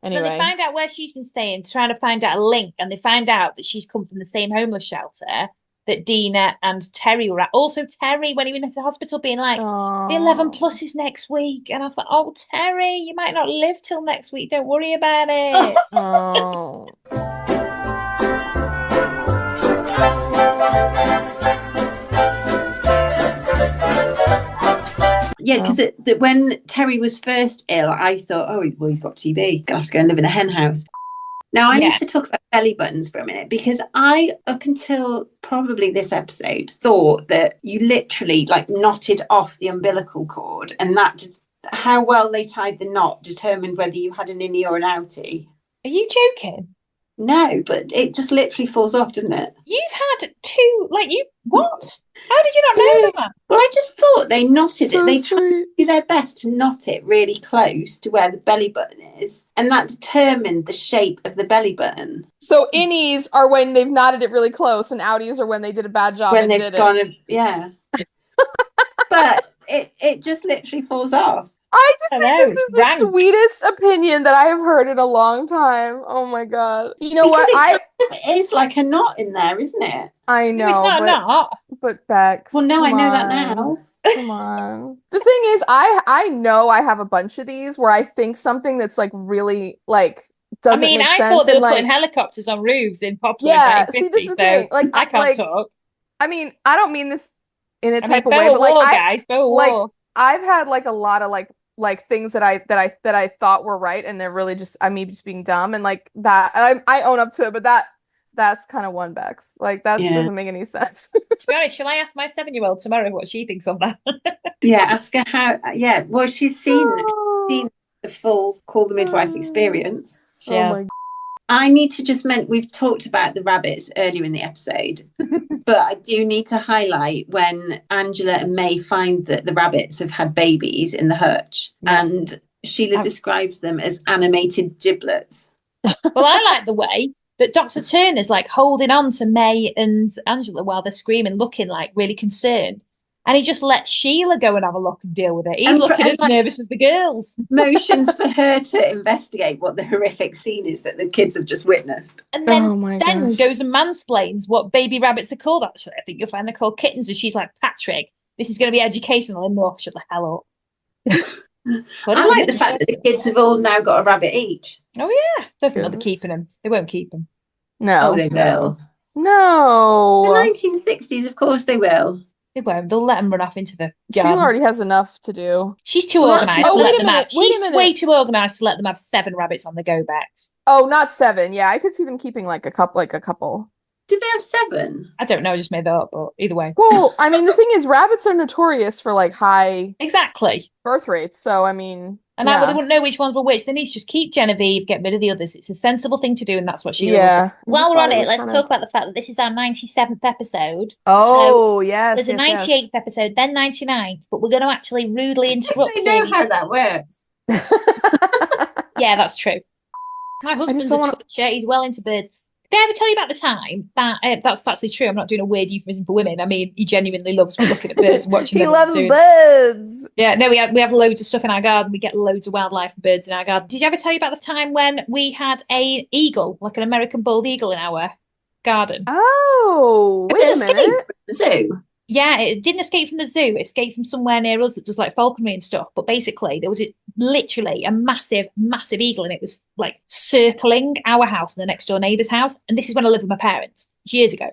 So then they Anyway. find out where she's been staying, trying to find out a link, and they find out that she's come from the same homeless shelter that Dina and Terry were at. Also, Terry, when he went into the hospital, being like, the 11 Oh. plus is next week. And I thought, oh, Terry, you might not live till next week. Don't worry about it. Oh. Yeah, because when Terry was first ill, I thought, oh, well, he's got TB. Gonna have to go and live in a hen house. Now, I need to talk about belly buttons for a minute, because I, up until probably this episode, thought that you literally like knotted off the umbilical cord, and that just, how well they tied the knot determined whether you had an innie or an outie. Are you joking? No, but it just literally falls off, doesn't it? You've had two, what? How did you not know that? Well, I just thought they knotted So it. They sweet. tried to do their best to knot it really close to where the belly button is, and that determined the shape of the belly button. So innies are when they've knotted it really close, and outies are when they did a bad job When and they've did gone, it. yeah. But it just literally falls off. I just I think know, this is it's the rank. sweetest opinion that I have heard in a long time. Oh my God. You know Because what? it is like a knot in there, isn't it? I No, it's know, not a knot. but Bex, Well, no, I come know that on. now. Come on. The thing is, I know I have a bunch of these where I think something that's like really like I doesn't mean, make I sense thought they and were putting like helicopters on roofs in Poplar in yeah. See, this 1950, is the so thing. Like I can't talk. I mean, I don't mean this in a I mean, type of way, Boer but like War, guys, Boer like War. I've had like a lot of like things that I thought were right and they're really just me just being dumb and like that I own up to it, but that's kind of one Bex. Like that Yeah. doesn't make any sense. To be honest, shall I ask my 7-year-old tomorrow what she thinks on that? Yeah, ask her how. Yeah, well, she's seen the full Call the Midwife experience. She Oh has. my I need to just we've talked about the rabbits earlier in the episode, but I do need to highlight when Angela and May find that the rabbits have had babies in the hutch, and Sheila describes them as animated giblets. Well, I like the way that Dr. Turner's like holding on to May and Angela while they're screaming, looking like really concerned. And he just lets Sheila go and have a look and deal with it. He's looking as nervous as the girls. Motions for her to investigate what the horrific scene is that the kids have just witnessed. And then goes and mansplains what baby rabbits are called, actually. I think you'll find they're called kittens. And she's like, Patrick, this is going to be educational enough. Shut the hell up. I like the fact that the kids have all now got a rabbit each. Oh, yeah. Don't think they'll be keeping them. They won't keep them. No. Oh, they will. No. The 1960s, of course they will. They won't. They'll let them run off into the garden. Sheila already has enough to do. She's too organised to let them have. She's way too organised to let them have 7 rabbits on the go backs. Oh, not 7. Yeah, I could see them keeping like a couple. Did they have 7? I don't know. I just made that up, but either way. Well, I mean, the thing is, rabbits are notorious for like high birth rates. So, I mean, and they wouldn't know which ones were which. They need to just keep Genevieve, get rid of the others. It's a sensible thing to do, and that's what she does. While we're on it, let's talk about the fact that this is our 97th episode. Oh, so yes. There's a 98th episode, then 99th, but we're going to actually rudely interrupt. They know how that works. Yeah, that's true. My husband's a twitcher. He's well into birds. Did I ever tell you about the time that that's actually true? I'm not doing a weird euphemism for women. I mean, he genuinely loves looking at birds and watching them. He loves birds. Yeah, no, we have loads of stuff in our garden. We get loads of wildlife and birds in our garden. Did you ever tell you about the time when we had an eagle, like an American bald eagle, in our garden? Oh, wait a minute. Zoo. Yeah, it didn't escape from the zoo. It escaped from somewhere near us that does like falconry and stuff. But basically, there was literally a massive, massive eagle, and it was like circling our house and the next door neighbour's house. And this is when I lived with my parents years ago.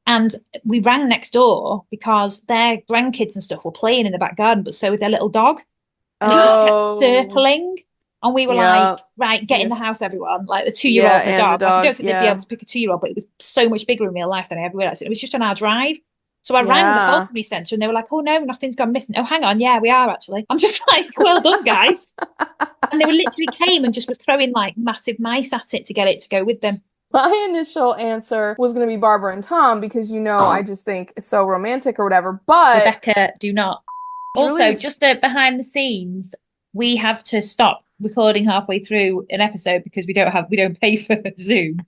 And we rang next door because their grandkids and stuff were playing in the back garden, but so was their little dog. And it just kept circling. And we were like, right, get in the house, everyone. Like the 2-year-old and the dog. Like, I don't think they'd be able to pick a 2-year-old, but it was so much bigger in real life than I ever realised. It was just on our drive. So I rang the falconry centre and they were like, oh no, nothing's gone missing. Oh, hang on. Yeah, we are actually. I'm just like, well done, guys. And they literally came and just were throwing like massive mice at it to get it to go with them. My initial answer was going to be Barbara and Tom because, I just think it's so romantic or whatever. But Rebecca, do not. Also, just behind the scenes, we have to stop recording halfway through an episode because we don't pay for Zoom.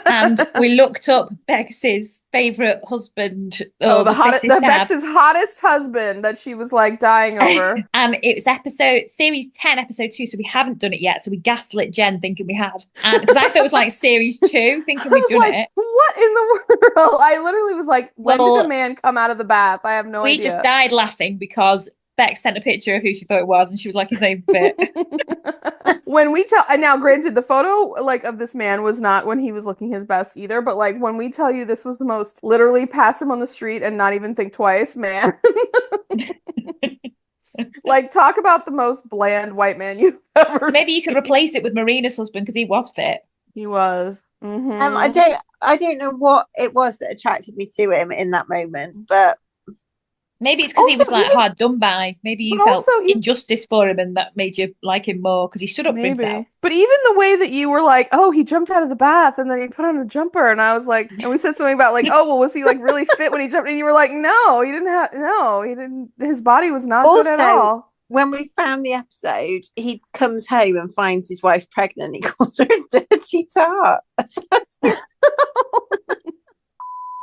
And we looked up Bex's favourite husband, or the Bex's hottest husband that she was like dying over. And it was series 10, episode 2, so we haven't done it yet. So we gaslit Jen thinking we had. And because I thought it was like series 2, thinking we'd done it. What in the world? I literally was like, when did the man come out of the bath? I have no idea. We just died laughing because Bex sent a picture of who she thought it was, and she was like, his name fit. When we tell, and now granted, the photo like of this man was not when he was looking his best either, but like when we tell you this was the most literally pass him on the street and not even think twice, man. Like, talk about the most bland white man you've ever Maybe you seen. could replace it with Marina's husband because he was fit. He was. Mm-hmm. I don't know what it was that attracted me to him in that moment, but maybe it's because he was like hard done by. Maybe you felt injustice for him and that made you like him more because he stood up for himself. But even the way that you were like, oh, he jumped out of the bath and then he put on a jumper, and I was like, and we said something about like, oh, well, was he like really fit when he jumped? And you were like, no, he didn't. His body was not good at all. When we found the episode, he comes home and finds his wife pregnant. He calls her a dirty tart.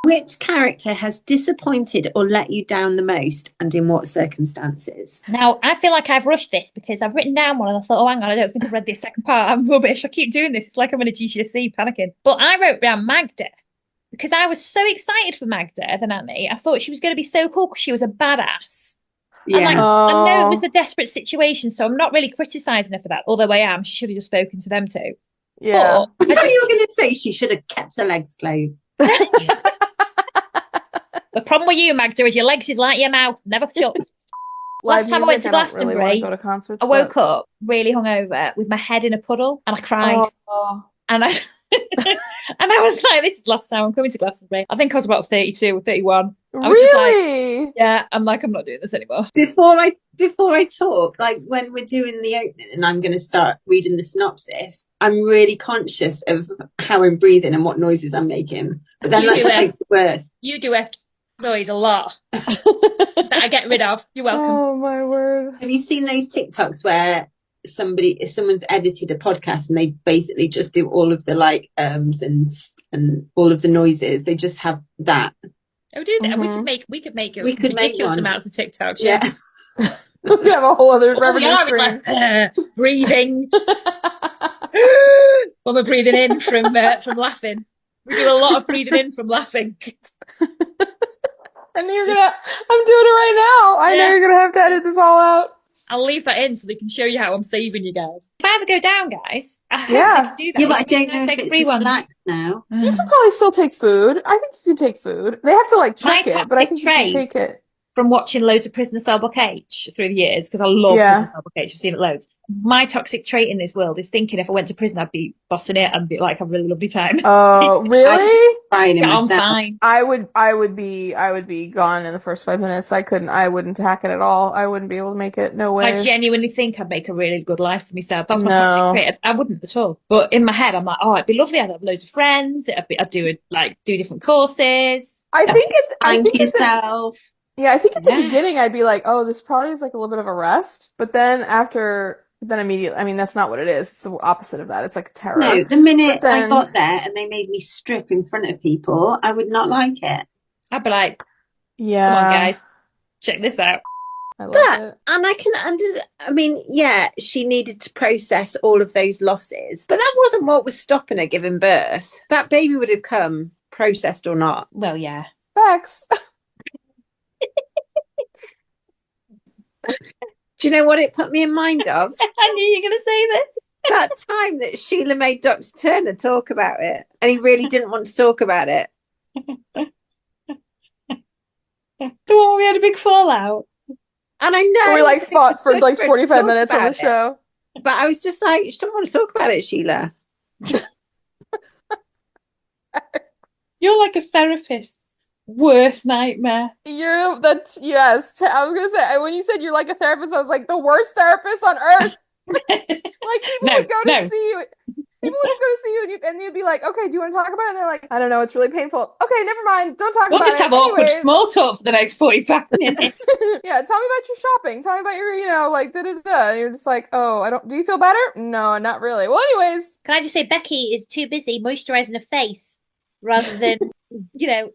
Which character has disappointed or let you down the most, and in what circumstances? Now, I feel like I've rushed this because I've written down one and I thought, oh, hang on, I don't think I've read the second part. I'm rubbish. I keep doing this. It's like I'm in a GCSE panicking. But I wrote down Magda because I was so excited for Magda, the nanny. I thought she was going to be so cool because she was a badass. Yeah. And like, I know it was a desperate situation, so I'm not really criticising her for that, although I am. She should have just spoken to them too. Yeah. I thought you were going to say she should have kept her legs closed. The problem with you, Magda, is your legs is like your mouth, never shut. Last time I went to Glastonbury, I woke up really hungover with my head in a puddle and I cried. And I and I was like, this is the last time I'm coming to Glastonbury. I think I was about 32 or 31. I was just like, yeah, I'm not doing this anymore. Before I talk, like when we're doing the opening and I'm going to start reading the synopsis, I'm really conscious of how I'm breathing and what noises I'm making. But then that just makes it worse. You do a noise a lot that I get rid of. You're welcome. Oh my word. Have you seen those TikToks where someone's edited a podcast and they basically just do all of the like and all of the noises? They just have that. Oh, do that. Mm-hmm. We could make ridiculous amounts of TikToks. Yeah. We could have a whole other revenue stream. Like, breathing. When we're breathing in from laughing. We do a lot of breathing in from laughing. And I'm doing it right now. I know you're gonna have to edit this all out. I'll leave that in so they can show you how I'm saving you guys. If I ever go down, guys, I do that. Yeah, but I don't know if it's relaxed now. You can probably still take food. I think you can take food. They have to like check it, but I think you can take it. From watching loads of Prisoner Cell Block H through the years, because I love Prisoner Cell Block H, I've seen it loads. My toxic trait in this world is thinking if I went to prison, I'd be bossing it and be like, have a really lovely time. Oh, really? I'm fine. I would be gone in the first 5 minutes. I wouldn't hack it at all. I wouldn't be able to make it. No way. I genuinely think I'd make a really good life for myself. That's my toxic trait. I wouldn't at all. But in my head, I'm like, oh, it'd be lovely. I'd have loads of friends. I'd do different courses. I think it's yourself. Yeah, I think at the beginning I'd be like, oh, this probably is like a little bit of a rest. But then immediately, I mean, that's not what it is. It's the opposite of that. It's like terror. No, the minute I got there and they made me strip in front of people, I would not like it. I'd be like, yeah, come on, guys, check this out. I love it. And I can I mean, yeah, she needed to process all of those losses, but that wasn't what was stopping her giving birth. That baby would have come, processed or not. Well, yeah. Facts. Do you know what it put me in mind of? I knew you were going to say this. That time that Sheila made Dr. Turner talk about it, and he really didn't want to talk about it. The one we had a big fallout. And I know we like fought for like 45 minutes on the show. But I was just like, you don't want to talk about it, Sheila. You're like a therapist's worst nightmare. I was gonna say, when you said you're like a therapist, I was like, the worst therapist on earth. Like people would go to see you. People would go to see you and you'd be like, okay, do you want to talk about it? And they're like, I don't know, it's really painful. Okay, never mind. Don't talk We'll about just it. have awkward Anyways. small talk for the next 45 minutes. Yeah, tell me about your shopping. Tell me about your, like, da-da-da. And you're just like, oh, do you feel better? No, not really. Well, anyways. Can I just say Becky is too busy moisturising her face rather than,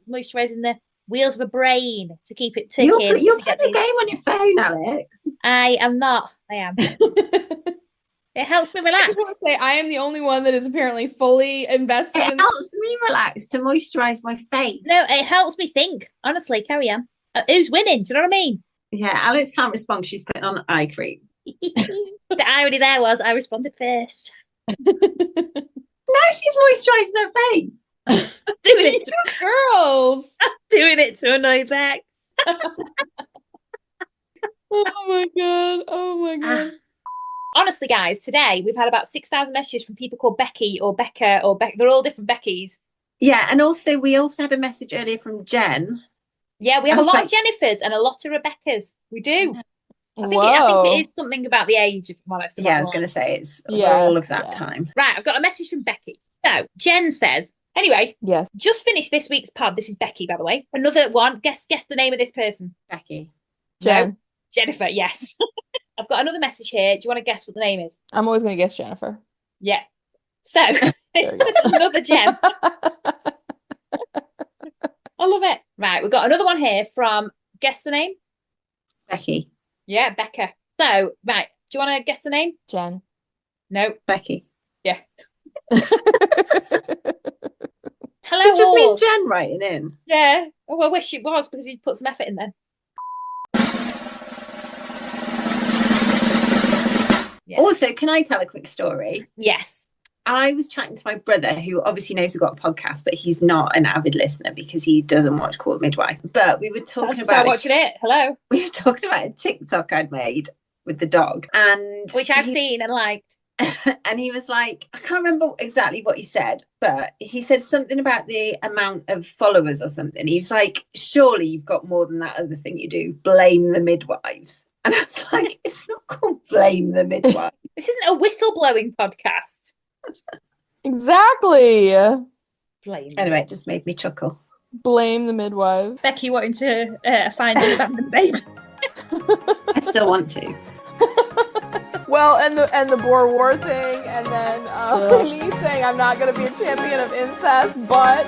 moisturising the wheels of her brain to keep it ticking. You're playing a game on your phone, Alex. I am not. I am. It helps me relax. I just want to say I am the only one that is apparently fully invested It helps me relax to moisturise my face. No, it helps me think. Honestly, carry on. Who's winning? Do you know what I mean? Yeah, Alex can't respond. She's putting on eye cream. The irony there was I responded first. Now she's moisturising her face. I'm doing it. Girls. I'm doing it to annoy Bex. Oh my god. Oh my god. Honestly, guys, today we've had about 6,000 messages from people called Becky or Becca or They're all different Beckys. Yeah, and also we also had a message earlier from Jen. Yeah, we have a lot of Jennifers and a lot of Rebeccas. We do. I think it is something about the age, if I'm honest. Yeah, I was going to say we're all of that time. Right, I've got a message from Becky. So Jen says, anyway, yes, just finished this week's pod. This is Becky, by the way. Another one. Guess the name of this person. Becky. Jen. No, Jennifer. Yes. I've got another message here. Do you want to guess what the name is? I'm always going to guess Jennifer. Yeah. So it's another Jen. I love it. Right, we've got another one here from, guess the name? Becky. Yeah, Becca. So, right, do you want to guess the name? Jen. No. Becky. Yeah. Hello. Does it just mean Jen writing in? Yeah. Oh, I wish it was because he'd put some effort in then. Yeah. Also, can I tell a quick story? Yes. I was chatting to my brother, who obviously knows we've got a podcast, but he's not an avid listener because he doesn't watch Call the Midwife. But we were talking about watching it. Hello. We were talking about a TikTok I'd made with the dog, and which I've seen and liked. And he was like, I can't remember exactly what he said, but he said something about the amount of followers or something. He was like, surely you've got more than that other thing you do. Blame the midwives. And I was like, it's not called Blame the Midwife. This isn't a whistleblowing podcast. Exactly. Blame. Anyway, it just made me chuckle. Blame the midwife. Becky wanting to find an abandoned baby. I still want to. Well, and the Boer War thing, and then me saying I'm not going to be a champion of incest, but